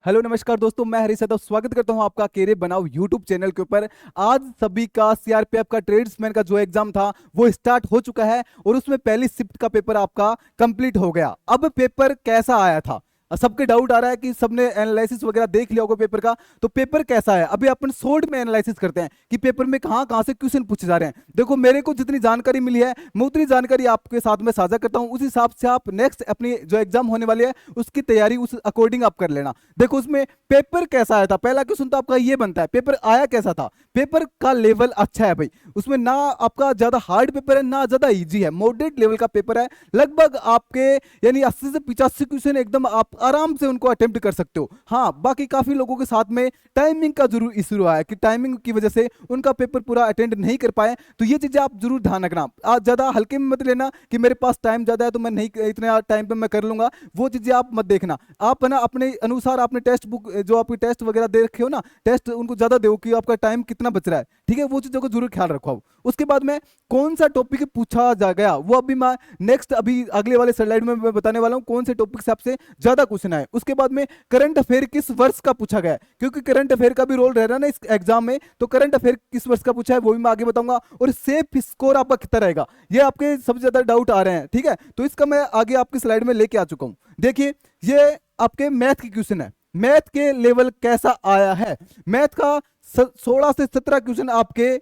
Hello नमस्कार दोस्तों, मैं हरीश यादव स्वागत करता हूं आपका कैरियर बनाओ यूट्यूब चैनल के ऊपर। आज सभी का सीआरपीएफ का ट्रेड्समैन का जो एग्जाम था वो स्टार्ट हो चुका है और उसमें पहली शिफ्ट का पेपर आपका कंप्लीट हो गया। अब पेपर कैसा आया था? सबके डाउट आ रहा है कि सबने एनालिसिस वगैरह देख लिया होगा पेपर का, तो पेपर कैसा है अभी अपन शॉर्ट में एनालिसिस करते हैं कि पेपर में कहां कहां से क्वेश्चन पूछे जा रहे हैं। देखो, मेरे को जितनी जानकारी मिली है मैं उतनी जानकारी आपके साथ में साझा करता हूं, उस हिसाब से आप नेक्स्ट अपनी जो एग्जाम होने वाली है उसकी तैयारी उस अकॉर्डिंग आप कर लेना। देखो, उसमें पेपर कैसा आया था, पहला क्वेश्चन तो आपका ये बनता है, पेपर आया कैसा था। पेपर का लेवल अच्छा है भाई, उसमें ना आपका ज्यादा हार्ड पेपर है ना ज्यादा इजी है, मॉडरेट लेवल का पेपर है। लगभग आपके यानी 80 से 85 क्वेश्चन एकदम आप आराम से उनको अटेम्प्ट कर सकते हो। हाँ, बाकी काफी लोगों के साथ में टाइमिंग का जरूर इशू रहा है कि टाइमिंग की वजह से उनका पेपर पूरा अटेंड नहीं कर पाए, तो ये चीजें आप जरूर ध्यान रखना। आज ज्यादा हल्के में मत लेना कि मेरे पास टाइम ज्यादा है तो मैं नहीं इतने टाइम पे मैं कर लूंगा, वो चीजें आप मत देखना। आप है ना अपने अनुसार आपने टेस्ट बुक जो आपकी टेस्ट वगैरह दे रखे हो ना, टेस्ट उनको ज्यादा दो कि आपका टाइम कितना बच रहा है, ठीक है, वो चीजों को जरूर ख्याल रखो। उसके बाद में कौन सा टॉपिक पूछा जा गया वो अभी मैं नेक्स्ट अभी अगले वाले स्लाइड में मैं बताने वाला हूं, कौन से टॉपिक से आपसे ज्यादा क्वेश्चन आए। उसके बाद में करंट अफेयर किस वर्ष का पूछा गया है, क्योंकि करंट अफेयर का भी रोल रह रहा है ना इस एग्जाम में, तो करंट अफेयर किस वर्ष का पूछा है वो भी मैं आगे बताऊंगा। और सेफ स्कोर आपका कितना रहेगा, ये आपके सबसे ज्यादा डाउट आ रहे हैं, ठीक है, तो इसका मैं आगे आपकी स्लाइड में लेके आ चुका हूं। देखिए, ये आपके मैथ की क्वेश्चन है, मैथ के लेवल कैसा आया है। मैथ का 16 से 17 क्वेश्चन आपके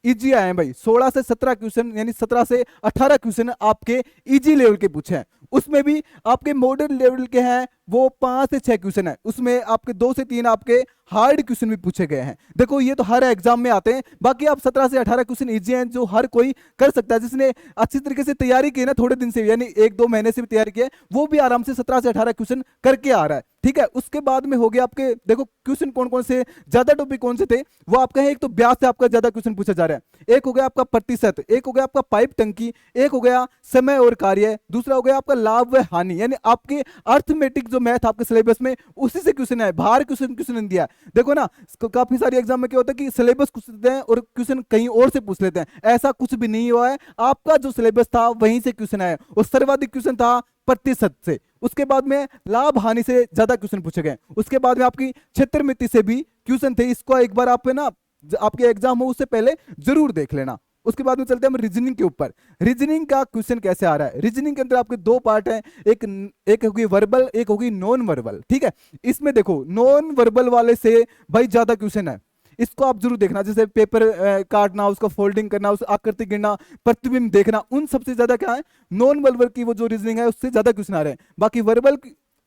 इजी आए हैं भाई, 16 से 17 क्वेश्चन यानी 17 से 18 क्वेश्चन आपके इजी लेवल के पूछे हैं। उसमें भी आपके मॉडर्न लेवल के हैं वो 5 से 6 क्वेश्चन है, उसमें आपके 2 से 3 आपके हार्ड क्वेश्चन भी पूछे गए हैं। देखो, ये तो हर एग्जाम में आते हैं, बाकी आप 17 से 18 क्वेश्चन इजी हैं जो हर कोई कर सकता है, जिसने अच्छी तरीके से तैयारी की ना, थोड़े दिन से यानी 1-2 महीने से भी तैयारी की है, वो भी आराम से 17 से 18 क्वेश्चन करके आ रहा है, ठीक है। उसके बाद में हो गया आपके, देखो क्वेश्चन कौन कौन से ज्यादा टॉपिक कौन से थे वो आपका है। एक तो ब्याज से आपका ज्यादा क्वेश्चन पूछा जा रहा है, एक हो गया आपका प्रतिशत, एक हो गया आपका पाइप टंकी, एक हो गया समय और कार्य, दूसरा हो गया आपका लाभ व हानि, यानी आपके अर्थमेटिक जो मैथ आपके सिलेबस में उसी से क्वेश्चन है, बाहर क्वेश्चन नहीं दिया है। देखो ना, काफी सारी एग्जाम में क्या होता है कि सिलेबस कुछ देते हैं और क्वेश्चन कहीं और से पूछ लेते हैं, ऐसा कुछ भी नहीं हुआ है। आपका जो सिलेबस था वहीं से क्वेश्चन आया और सर्वाधिक क्वेश्चन था प्रतिशत से। उसके बाद में लाभ हानि से ज्यादा क्वेश्चन पूछे गए। उसके बाद में आपकी क्षेत्र मिति से भी क्वेश्चन थे, इसको एक बार आप ना आपके एग्जाम हो उससे पहले जरूर देख लेना। उसके बाद में चलते हैं हम रीजनिंग के ऊपर। रीजनिंग का क्वेश्चन कैसे आ रहा है, रीजनिंग के अंदर आपके 2 पार्ट हैं, एक होगी वर्बल, एक होगी नॉन वर्बल, ठीक है। इसमें देखो, नॉन वर्बल वाले से भाई ज्यादा क्वेश्चन है, इसको आप जरूर देखना, जैसे पेपर काटना, उसका फोल्डिंग करना, उस आकृति गिनना, प्रतिबिंब देखना, उन सबसे ज्यादा क्या है, नॉन वर्बल की वो जो रीजनिंग है उससे ज्यादा क्वेश्चन आ रहे हैं। बाकी वर्बल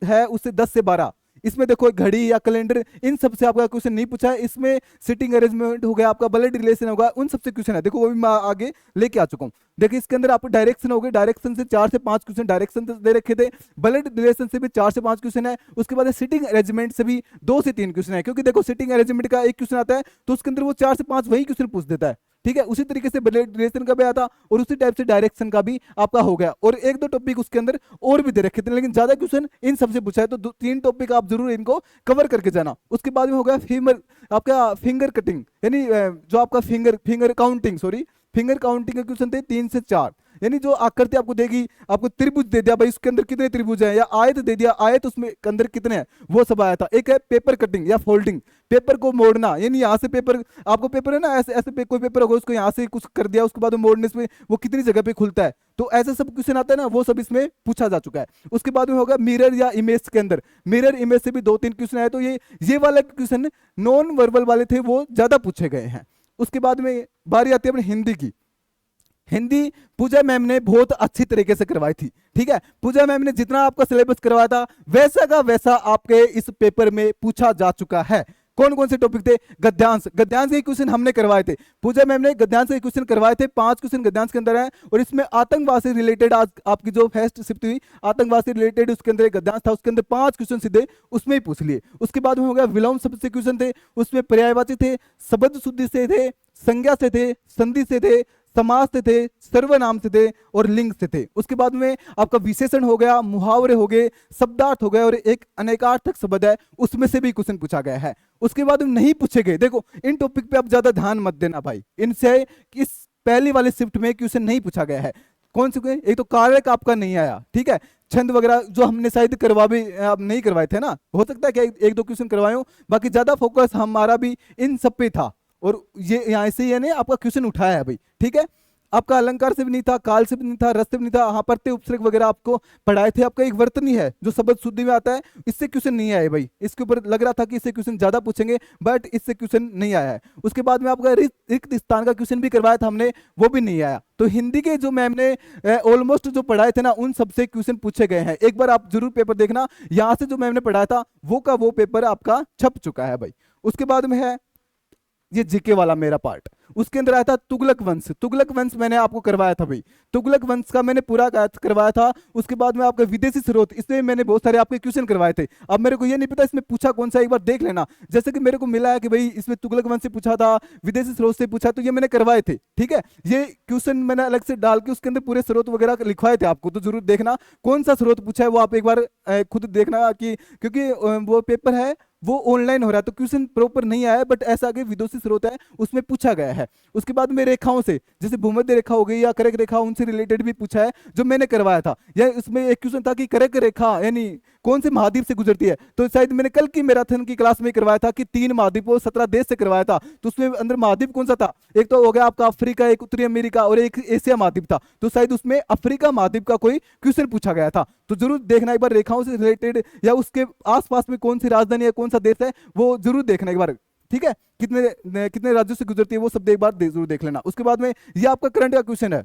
है उससे 10 से 12। इसमें देखो घड़ी या कैलेंडर, इन सब से आपका क्वेश्चन नहीं पूछा है। इसमें सिटिंग अरेंजमेंट हो गया, आपका ब्लड रिलेशन होगा, उन सबसे क्वेश्चन है, देखो वो भी मैं आगे लेके आ चुका हूँ। देखिए, इसके अंदर आपको डायरेक्शन हो गए, डायरेक्शन से 4 से 5 क्वेश्चन डायरेक्शन दे रखे थे, ब्लड रिलेशन से भी 4 से 5 क्वेश्चन है। उसके बाद सिटिंग अरेंजमेंट से भी 2 से 3 क्वेश्चन है, क्योंकि देखो सिटिंग अरेंजमेंट का एक क्वेश्चन आता है तो उसके अंदर वो 4 से 5 वही क्वेश्चन पूछ देता है, ठीक है। उसी तरीके से ब्लड रिलेशन का भी आता और उसी टाइप से डायरेक्शन का भी आपका हो गया, और 1-2 टॉपिक उसके अंदर और भी दे रखे थे, लेकिन ज्यादा क्वेश्चन इन सबसे पूछा है, तो 3 टॉपिक आप जरूर इनको कवर करके जाना। उसके बाद में हो गया आपका फिंगर कटिंग, यानी जो आपका finger counting, sorry, finger counting के क्वेश्चन थे 3 से 4, यानी जो आकृति आपको देगी, आपको त्रिभुज दे दिया भाई, उसके अंदर कितने त्रिभुज हैं, या आयत दे दिया, आयत उसमें अंदर कितने हैं, वो सब आया था। एक है पेपर कटिंग या फोल्डिंग, पेपर को मोड़ना, यानी यहाँ से पेपर, आपको पेपर है ना ऐसे ऐसे कोई पेपर होगा उसको यहाँ से कुछ कर दिया, उसके बाद मोड़ने से वो कितनी जगह पे खुलता है, तो ऐसा सब क्वेश्चन आता है ना, वो सब इसमें पूछा जा चुका है। उसके बाद में होगा मिरर या इमेज के अंदर, मिरर इमेज से भी 2-3 क्वेश्चन आए, तो ये वाले क्वेश्चन नॉन वर्बल वाले थे वो ज्यादा पूछे गए हैं। उसके बाद में बारी आती है अपनी हिंदी की। हिंदी पूजा मैम ने बहुत अच्छी तरीके से करवाई थी, ठीक है। पूजा मैम ने जितना आपका सिलेबस करवाया था वैसा का वैसा आपके इस पेपर में पूछा जा चुका है। कौन कौन से टॉपिक थे, गद्यांश के क्वेश्चन हमने करवाए थे, पूजा मैम ने गद्यांश के क्वेश्चन करवाए थे, 5 क्वेश्चन गद्यांश के अंदर है, और इसमें आतंकवाद से रिलेटेड आज आपकी जो फर्स्ट शिफ्ट हुई आतंकवाद से रिलेटेड, उसके अंदर एक गद्यांश था, उसके अंदर 5 क्वेश्चन सीधे उसमें ही पूछ लिए। उसके बाद में हो गया विलोम शब्द से क्वेश्चन थे, उसमें पर्यायवाची थे, शब्द शुद्धि से थे, संज्ञा से थे, संधि से थे, समास से थे, सर्वनाम से थे और लिंग से थे। उसके बाद में आपका विशेषण हो गया, मुहावरे हो गए, शब्दार्थ हो गए, और एक अनेकार्थक शब्द है उसमें से भी क्वेश्चन पूछा गया है। उसके बाद में नहीं पूछे गए, देखो इन टॉपिक पे आप ज्यादा ध्यान मत देना भाई, इनसे इस पहली वाली शिफ्ट में क्वेश्चन नहीं पूछा गया है। कौन से, एक तो कारक आपका नहीं आया, ठीक है, छंद वगैरह जो हमने शायद करवा भी अब नहीं करवाए थे ना, हो सकता है कि एक दो क्वेश्चन करवाए हो, बाकी ज्यादा फोकस हमारा भी इन सब पे था। और ये यहाँ से ही है आपका क्वेश्चन उठाया है भाई, ठीक है। आपका अलंकार से भी नहीं था, काल से भी नहीं था, रस से भी नहीं था, हाँ प्रत्यय उपसर्ग वगैरह आपको पढ़ाए थे। आपका एक वर्तनी है जो शब्द शुद्धि में आता है, इससे क्वेश्चन नहीं आए भाई। इसके ऊपर लग रहा था कि इससे क्वेश्चन ज्यादा पूछेंगे, बट इससे क्वेश्चन नहीं आया है। उसके बाद में आपका रिक्त स्थान का क्वेश्चन भी करवाया था हमने, वो भी नहीं आया। तो हिंदी के जो मैम ने ऑलमोस्ट जो पढ़ाए थे ना, उन सबसे क्वेश्चन पूछे गए हैं। एक बार आप जरूर पेपर देखना, यहाँ से जो मैम ने पढ़ाया था वो का वो पेपर आपका छप चुका है भाई। उसके बाद में है ये जीके वाला मेरा पार्ट, उसके अंदर आया था तुगलक वंश। तुगलक वंश मैंने आपको करवाया था भाई, तुगलक वंश का मैंने पूरा करवाया था। उसके बाद में आपका विदेशी स्रोत, इसमें मैंने बहुत सारे आपके क्वेश्चन करवाए थे। अब मेरे को ये नहीं पता इसमें पूछा कौन सा, एक बार देख लेना। जैसे कि मेरे को मिला है कि भाई इसमें तुगलक वंश से पूछा था, विदेशी स्रोत से पूछा, तो ये मैंने करवाए थे, ठीक है। ये क्वेश्चन मैंने अलग से डाल के उसके अंदर पूरे स्रोत वगैरह लिखवाए थे आपको, तो जरूर देखना कौन सा स्रोत पूछा है वो आप एक बार खुद देखना कि, क्योंकि वो पेपर है वो ऑनलाइन हो रहा है तो क्वेश्चन प्रॉपर नहीं आया, बट ऐसा आगे विदेशी स्रोत है उसमें पूछा गया है। उसके बाद में रेखाओं से, जैसे भूमध्य रेखा हो गई या करक रेखा, उनसे रिलेटेड भी पूछा है जो मैंने करवाया था। या इसमें एक क्वेश्चन था कि करक रेखा यानी कौन से महाद्वीप से गुजरती है, तो शायद मैंने कल की मैराथन की क्लास में करवाया था कि 3 महाद्वीपों 17 देश से करवाया था। तो उसमें अंदर महाद्वीप कौन सा था, एक तो हो गया आपका अफ्रीका, एक उत्तरी अमेरिका और एक एशिया महाद्वीप था। तो शायद उसमें अफ्रीका महाद्वीप का कोई क्वेश्चन पूछा गया था। तो जरूर देखना एक बार रेखाओं से रिलेटेड या उसके आसपास में कौन सी राजधानी है, कौन सा देश है, वो जरूर देखना एक बार, ठीक है। कितने कितने राज्यों से गुजरती है वो सब एक बार जरूर देख लेना। उसके बाद में ये आपका करंट का क्वेश्चन है,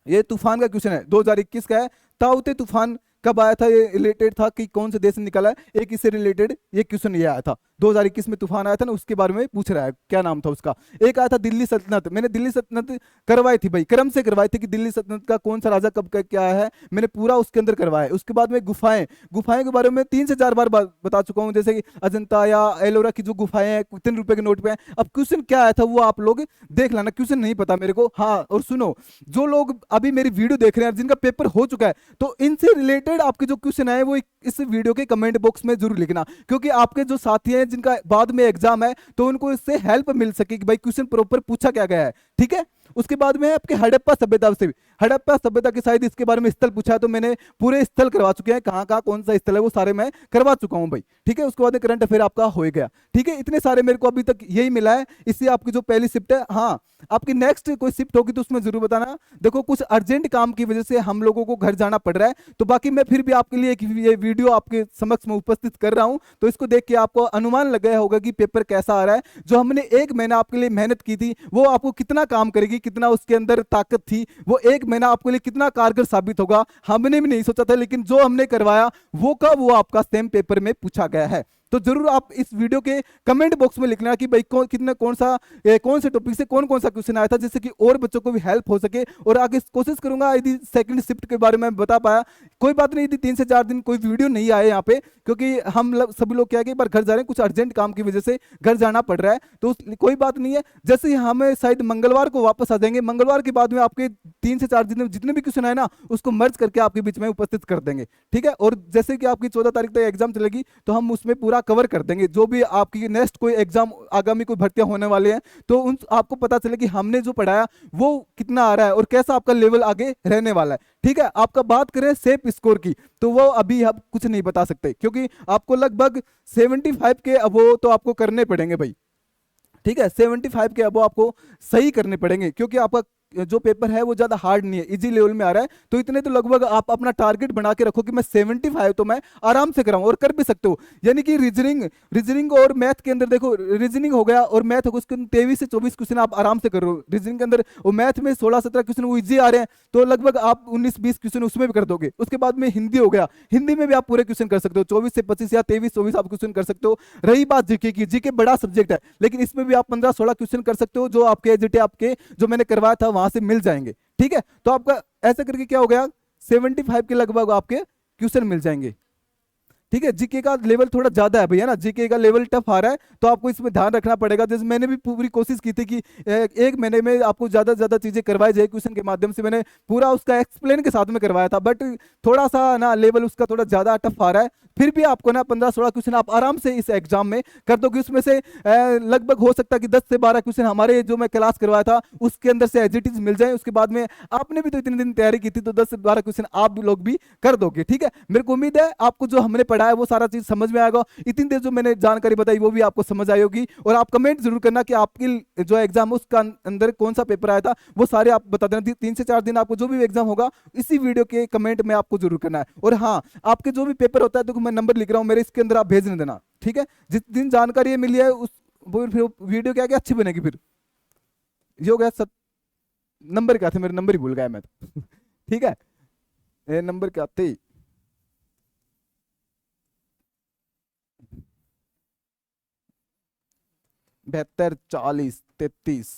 ये तूफान का क्वेश्चन है, 2021 का है। ताउते तूफान कब आया था, ये रिलेटेड था कि कौन से देश से निकला है, एक इससे रिलेटेड ये क्वेश्चन ये आया था। 2021 में तूफान आया था ना, उसके बारे में पूछ रहा है क्या नाम था उसका। एक आया था दिल्ली सल्तनत, मैंने दिल्ली सल्तनत करवाई थी भाई, क्रम से करवाई थी कि दिल्ली सल्तनत का कौन सा राजा कब का क्या है, मैंने पूरा उसके अंदर करवाया। उसके बाद में गुफाएं, गुफाएं के बारे में 3 से 4 बार बता चुका हूँ, जैसे कि अजंता या एलोरा की जो गुफाएं हैं, कितने रुपए के नोट पे हैं। अब क्वेश्चन क्या आया था वो आप लोग देख लेना, क्वेश्चन नहीं पता मेरे को। हाँ और सुनो, जो लोग अभी मेरी वीडियो देख रहे हैं जिनका पेपर हो चुका है, तो इनसे रिलेटेड आपके जो क्वेश्चन आए वो इस वीडियो के कमेंट बॉक्स में जरूर लिखना, क्योंकि आपके जो साथी हैं जिनका बाद में एग्जाम है तो उनको इससे हेल्प मिल सके कि भाई क्वेश्चन प्रॉपर पूछा क्या गया है, ठीक है। उसके बाद में आपके हड़प्पा सभ्यता से, हड़प्पा सभ्यता के शायद इसके बारे में स्थल पूछा है, तो मैंने पूरे स्थल करवा चुके हैं, कहाँ कहाँ कौन सा स्थल है वो सारे मैं करवा चुका हूं भाई, ठीक है। उसके बाद करंट अफेयर आपका हो गया, ठीक है। इतने सारे मेरे को अभी तक यही मिला है, इससे आपकी जो पहली शिफ्ट है, हाँ आपकी नेक्स्ट कोई शिफ्ट होगी तो उसमें जरूर बताना। देखो कुछ अर्जेंट काम की वजह से हम लोगों को घर जाना पड़ रहा है, तो बाकी मैं फिर भी आपके लिए ये वीडियो आपके समक्ष में उपस्थित कर रहा हूं, तो इसको देख के आपको अनुमान लग गया होगा कि पेपर कैसा आ रहा है। जो हमने 1 महीना आपके लिए मेहनत की थी वो आपको कितना काम करेगी, कितना उसके अंदर ताकत थी, वो 1 महीना आपके लिए कितना कारगर साबित होगा, हमने भी नहीं सोचा था। लेकिन जो हमने करवाया वो का वो आपका सेम पेपर में पूछा गया है। तो जरूर आप इस वीडियो के कमेंट बॉक्स में लिखना कि भाई कौन से टॉपिक से कौन कौन सा क्वेश्चन आया था, जिससे कि और बच्चों को भी हेल्प हो सके। और आगे कोशिश करूंगा यदि सेकंड शिफ्ट के बारे में बता पाया, कोई बात नहीं, यदि 3 से 4 दिन कोई वीडियो नहीं आए यहाँ पे, क्योंकि हम सभी लोग क्या है कि एक बार घर जा रहे हैं, कुछ अर्जेंट काम की वजह से घर जाना पड़ रहा है, तो कोई बात नहीं है। जैसे ही हमें शायद मंगलवार को वापस आ जाएंगे, मंगलवार के बाद में आपके 3 से 4 दिन जितने भी क्वेश्चन आए ना उसको मर्ज करके आपके बीच में उपस्थित कर देंगे, ठीक है। और जैसे कि आपकी 14 तारीख तक एग्जाम चलेगी तो हम उसमें पूरा कवर कर देंगे, जो भी आपकी नेक्स्ट कोई एग्जाम आगामी कोई भर्तियां होने वाले हैं, तो उन आपको पता चले कि हमने जो पढ़ाया वो कितना आ रहा है और कैसा आपका लेवल आगे रहने वाला है, ठीक है। आपका बात करें सेफ स्कोर की, तो वो अभी हम कुछ नहीं बता सकते, क्योंकि आपको लगभग 75 के अबो तो आपको करने पड़ेंगे भाई, ठीक है। 75 के अबो आपको सही करने पड़ेंगे, क्योंकि आपका जो पेपर है वो ज्यादा हार्ड नहीं है, इजी लेवल में आ रहा है। तो इतने तो लगभग आप अपना टारगेट बना के रखो कि मैं 75 तो मैं आराम से कराऊं, और कर भी सकते हो। यानी कि रीजनिंग और मैथ के अंदर देखो, रीजनिंग हो गया और मैथ हो गया, उसके 23 से 24 क्वेश्चन आप आराम से कर रहे हो रीजनिंग के अंदर, और मैथ में 16-17 क्वेश्चन वो इजी आ रहे हैं, तो लगभग आप 19-20 क्वेश्चन उसमें भी कर दोगे। उसके बाद में हिंदी हो गया, हिंदी में भी आप पूरे क्वेश्चन कर सकते हो, 24 से 25 या 23-24 आप क्वेश्चन कर सकते हो। रही बात जीके की, जीके बड़ा सब्जेक्ट है, लेकिन इसमें भी आप 15-16 क्वेश्चन कर सकते हो, जो आपके जीके आपके जो मैंने करवाया था वहां से मिल जाएंगे, ठीक है। तो आपका ऐसा करके क्या हो गया, 75 के लगभग आपके क्वेश्चन मिल जाएंगे। ठीक है, जीके का लेवल थोड़ा ज्यादा है भैया ना, जीके का लेवल टफ आ रहा है, तो आपको इसमें ध्यान रखना पड़ेगा। जैसे मैंने भी पूरी कोशिश की थी कि एक महीने में आपको ज्यादा से ज्यादा चीजें करवाई जाए, क्वेश्चन के माध्यम से मैंने पूरा उसका एक्सप्लेन के साथ में करवाया था, बट थोड़ा सा ना लेवल उसका थोड़ा ज्यादा टफ आ रहा है। फिर भी आपको ना 15-16 क्वेश्चन आप आराम से इस एग्जाम में कर दोगे। उसमें से लगभग हो सकता है कि 10 से 12 क्वेश्चन हमारे जो मैं क्लास करवाया था उसके अंदर से एज इट इज मिल जाए। उसके बाद में आपने भी तो इतने दिन तैयारी की थी, तो 10 से 12 क्वेश्चन आप लोग भी कर दोगे। ठीक है, मेरे को उम्मीद है आपको जो हमने पढ़ा है वो सारा चीज समझ में आएगा। इतनी देर जो मैंने जानकारी बताई वो भी आपको समझ आई होगी। और आप कमेंट जरूर करना कि आपकी जो एग्जाम उसका अंदर कौन सा पेपर आया था, वो सारे आप बता देना। 3 से 4 दिन आपको जो भी एग्जाम होगा इसी वीडियो के कमेंट में आपको जरूर करना है। और हाँ, आपके जो भी पेपर होता है तो मैं नंबर लिख रहा हूँ मेरे, इसके अंदर आप भेजने देना। ठीक है, जिस दिन जानकारी ये मिली है उस वो फिर वीडियो क्या क्या अच्छी बनेगी। फिर ये हो गया सब। नंबर क्या थे मेरे, नंबर ही भूल गया मैं तो। ठीक है, ये नंबर क्या थे, 72, 40, 33,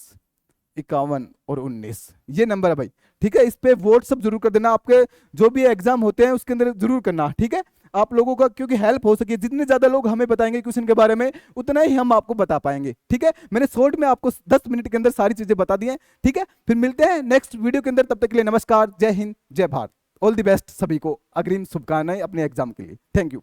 51 और 19, ये नंबर है भाई। ठीक है, इस पे व्हाट्सअप जरूर कर देना। आपके जो भी एग्जाम होते हैं उसके अंदर जरूर करना। ठीक है, आप लोगों का क्योंकि हेल्प हो सके, जितने ज्यादा लोग हमें बताएंगे क्वेश्चन के बारे में उतना ही हम आपको बता पाएंगे। ठीक है, मैंने शॉर्ट में आपको 10 मिनट के अंदर सारी चीजें बता दी हैं। ठीक है, फिर मिलते हैं नेक्स्ट वीडियो के अंदर, तब तक के लिए नमस्कार, जय हिंद, जय भारत, ऑल द बेस्ट सभी को, अग्रिम शुभकामनाएं अपने एग्जाम के लिए। Thank you.